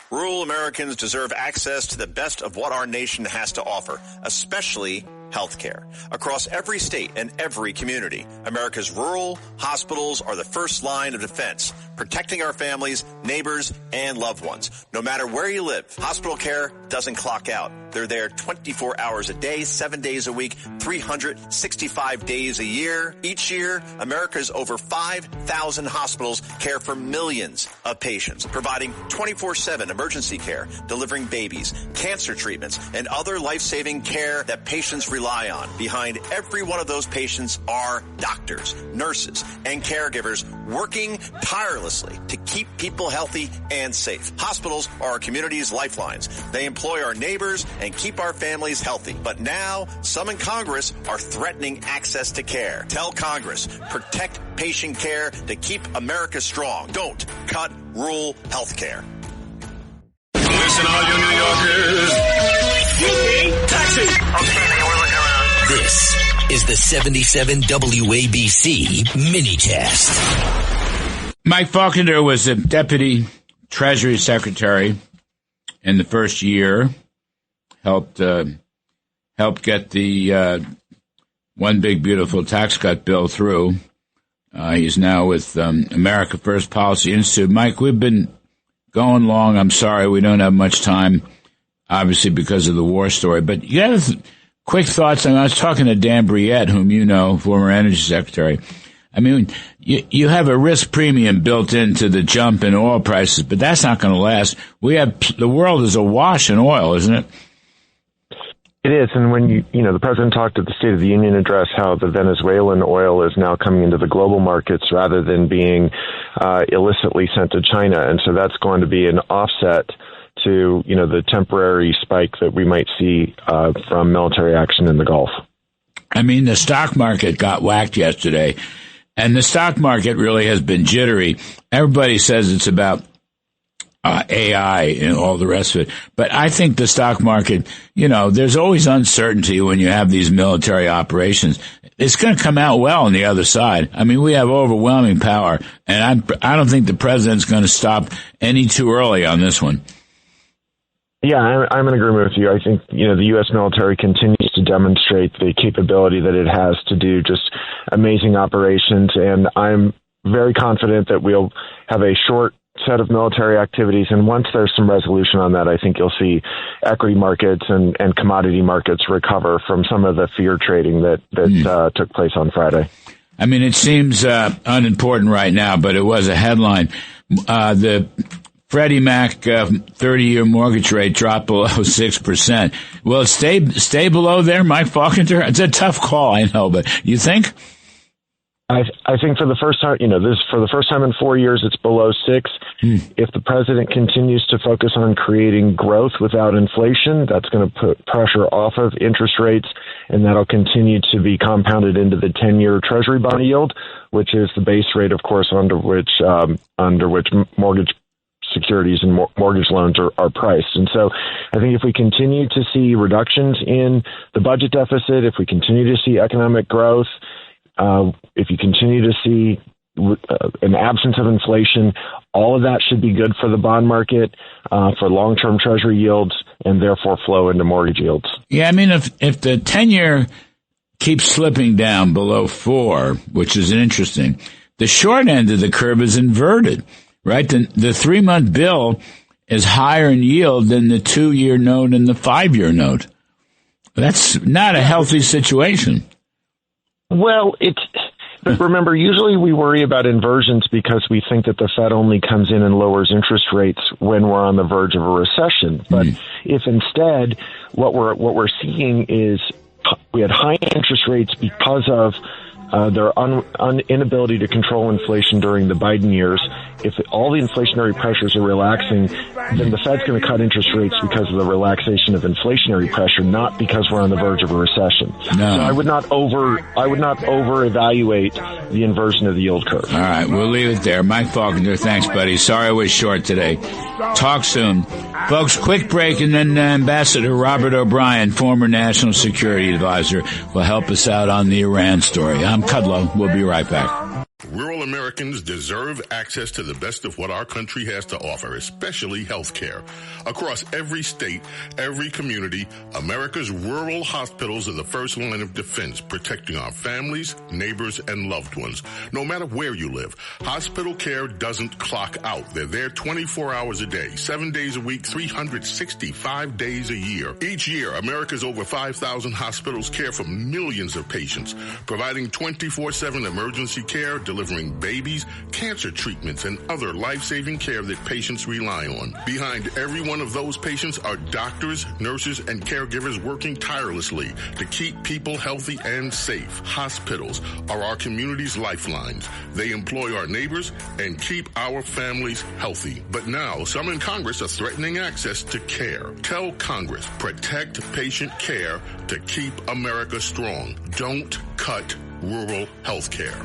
Rural Americans deserve access to the best of what our nation has to offer, especially health care. Across every state and every community, America's rural hospitals are the first line of defense, protecting our families, neighbors, and loved ones. No matter where you live, hospital care doesn't clock out. They're there 24 hours a day, 7 days a week, 365 days a year. Each year, America's over 5,000 hospitals care for millions of patients, providing 24/7 emergency care, delivering babies, cancer treatments, and other life-saving care that patients rely on. Behind every one of those patients are doctors, nurses, and caregivers working tirelessly to keep people healthy and safe. Hospitals are our community's lifelines. They employ our neighbors and keep our families healthy. But now, some in Congress are threatening access to care. Tell Congress, protect patient care to keep America strong. Don't cut rural health care. Listen, all you New Yorkers. Taxi. Okay, we're looking around. This is the 77 WABC minicast. Mike Faulkender was the Deputy Treasury Secretary in the first year. Helped get the One Big Beautiful Tax Cut bill through. He's now with America First Policy Institute. Mike, we've been going long. I'm sorry we don't have much time, obviously because of the war story. But you have quick thoughts. I was talking to Dan Briette, whom you know, former Energy Secretary. I mean, you have a risk premium built into the jump in oil prices, but that's not going to last. The world is awash in oil, isn't it? It is, and when the president talked at the State of the Union address how the Venezuelan oil is now coming into the global markets rather than being illicitly sent to China, and so that's going to be an offset to the temporary spike that we might see from military action in the Gulf. I mean, the stock market got whacked yesterday, and the stock market really has been jittery. Everybody says it's about AI and all the rest of it. But I think the stock market, there's always uncertainty when you have these military operations. It's going to come out well on the other side. I mean, we have overwhelming power, and I don't think the president's going to stop any too early on this one. Yeah, I'm in agreement with you. I think, the U.S. military continues to demonstrate the capability that it has to do just amazing operations, and I'm very confident that we'll have a short set of military activities, and once there's some resolution on that, I think you'll see equity markets and commodity markets recover from some of the fear trading that took place on Friday. I mean, it seems unimportant right now, but it was a headline. The Freddie Mac 30-year mortgage rate dropped below 6%. Will it stay below there, Mike Faulkender? It's a tough call, I know, but you think? I think for the first time, for the first time in 4 years, it's below 6. If the president continues to focus on creating growth without inflation, that's going to put pressure off of interest rates, and that'll continue to be compounded into the 10-year Treasury bond yield, which is the base rate, of course, under which mortgage securities and mortgage loans are priced. And so I think if we continue to see reductions in the budget deficit, if we continue to see economic growth, if you continue to see an absence of inflation, all of that should be good for the bond market, for long-term Treasury yields, and therefore flow into mortgage yields. Yeah, I mean, if the 10-year keeps slipping down below 4, which is interesting, the short end of the curve is inverted, right? The 3-month bill is higher in yield than the 2-year note and the 5-year note. That's not a healthy situation. Well, remember, usually we worry about inversions because we think that the Fed only comes in and lowers interest rates when we're on the verge of a recession. But if instead what we're seeing is we had high interest rates because of their inability to control inflation during the Biden years, if all the inflationary pressures are relaxing, then the Fed's going to cut interest rates because of the relaxation of inflationary pressure, not because we're on the verge of a recession. No. So I would not over evaluate the inversion of the yield curve. All right, we'll leave it there. Mike Faulkender, thanks, buddy. Sorry I was short today. Talk soon. Folks, quick break, and then Ambassador Robert O'Brien, former National Security Advisor, will help us out on the Iran story. I'm Kudlow. We'll be right back. Rural Americans deserve access to the best of what our country has to offer, especially health care. Across every state, every community, America's rural hospitals are the first line of defense, protecting our families, neighbors, and loved ones. No matter where you live, hospital care doesn't clock out. They're there 24 hours a day, 7 days a week, 365 days a year. Each year, America's over 5,000 hospitals care for millions of patients, providing 24/7 emergency care, delivering babies, cancer treatments, and other life-saving care that patients rely on. Behind every one of those patients are doctors, nurses, and caregivers working tirelessly to keep people healthy and safe. Hospitals are our community's lifelines. They employ our neighbors and keep our families healthy. But now, some in Congress are threatening access to care. Tell Congress, protect patient care to keep America strong. Don't cut rural health care.